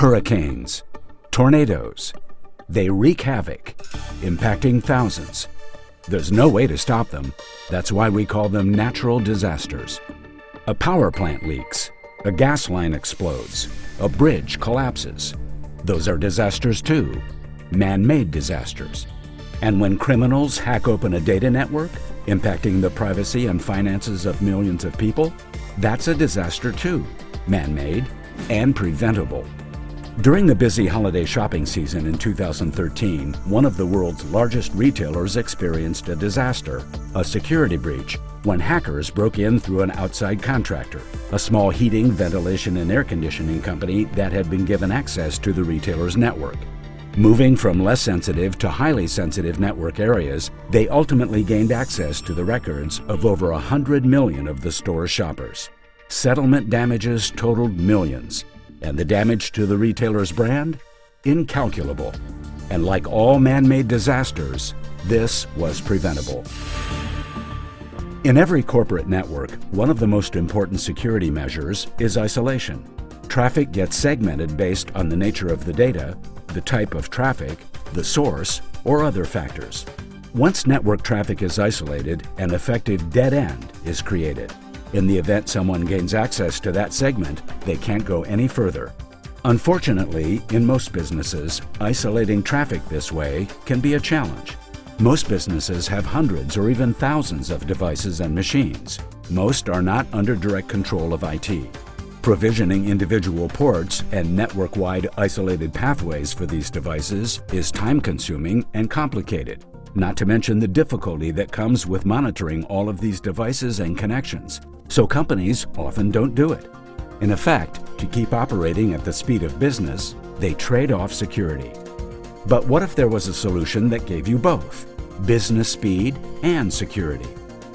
Hurricanes, tornadoes, they wreak havoc, impacting thousands. There's no way to stop them. That's why we call them natural disasters. A power plant leaks, a gas line explodes, a bridge collapses. Those are disasters too, man-made disasters. And when criminals hack open a data network, impacting the privacy and finances of millions of people, that's a disaster too, man-made and preventable. During the busy holiday shopping season in 2013, one of the world's largest retailers experienced a disaster, a security breach, when hackers broke in through an outside contractor, a small heating, ventilation, and air conditioning company that had been given access to the retailer's network. Moving from less sensitive to highly sensitive network areas, they ultimately gained access to the records of over 100 million of the store's shoppers. Settlement damages totaled millions. And the damage to the retailer's brand? Incalculable. And like all man-made disasters, this was preventable. In every corporate network, one of the most important security measures is isolation. Traffic gets segmented based on the nature of the data, the type of traffic, the source, or other factors. Once network traffic is isolated, an effective dead end is created. In the event someone gains access to that segment, they can't go any further. Unfortunately, in most businesses, isolating traffic this way can be a challenge. Most businesses have hundreds or even thousands of devices and machines. Most are not under direct control of IT. Provisioning individual ports and network-wide isolated pathways for these devices is time-consuming and complicated, not to mention the difficulty that comes with monitoring all of these devices and connections. So companies often don't do it. In effect, to keep operating at the speed of business, they trade off security. But what if there was a solution that gave you both, business speed and security,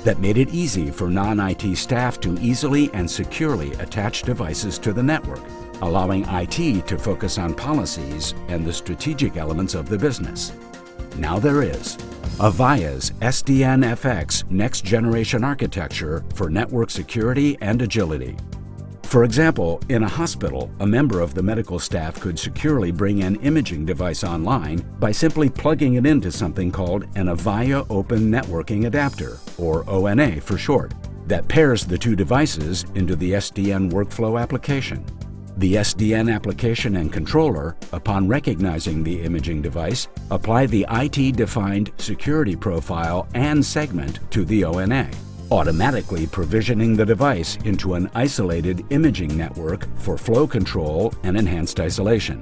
that made it easy for non-IT staff to easily and securely attach devices to the network, allowing IT to focus on policies and the strategic elements of the business? Now there is. Avaya's SDN Fx next-generation architecture for network security and agility. For example, in a hospital, a member of the medical staff could securely bring an imaging device online by simply plugging it into something called an Avaya Open Networking Adapter, or ONA for short, that pairs the two devices into the SDN workflow application. The SDN application and controller, upon recognizing the imaging device, apply the IT-defined security profile and segment to the ONA, automatically provisioning the device into an isolated imaging network for flow control and enhanced isolation.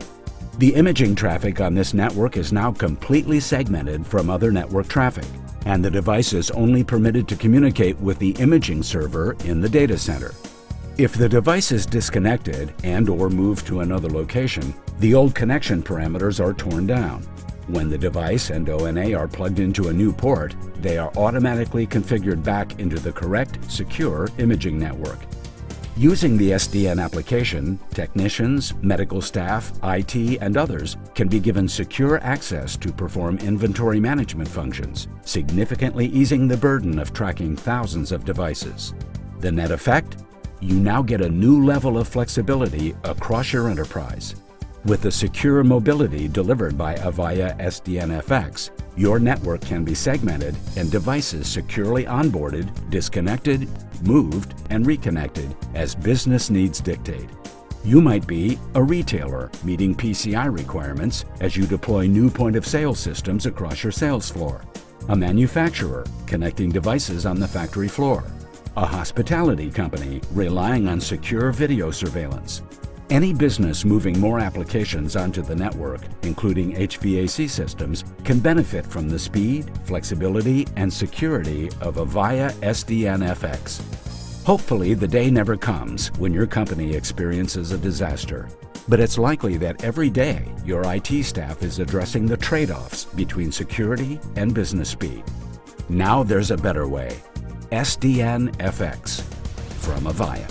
The imaging traffic on this network is now completely segmented from other network traffic, and the device is only permitted to communicate with the imaging server in the data center. If the device is disconnected and/or moved to another location, the old connection parameters are torn down. When the device and ONA are plugged into a new port, they are automatically configured back into the correct, secure imaging network. Using the SDN application, technicians, medical staff, IT, and others can be given secure access to perform inventory management functions, significantly easing the burden of tracking thousands of devices. The net effect? You now get a new level of flexibility across your enterprise. With the secure mobility delivered by Avaya SDN Fx, your network can be segmented and devices securely onboarded, disconnected, moved, and reconnected as business needs dictate. You might be a retailer meeting PCI requirements as you deploy new point-of-sale systems across your sales floor, a manufacturer connecting devices on the factory floor, a hospitality company relying on secure video surveillance. Any business moving more applications onto the network, including HVAC systems, can benefit from the speed, flexibility, and security of Avaya SDN Fx. Hopefully, the day never comes when your company experiences a disaster. But it's likely that every day your IT staff is addressing the trade-offs between security and business speed. Now there's a better way. SDN Fx from Avaya.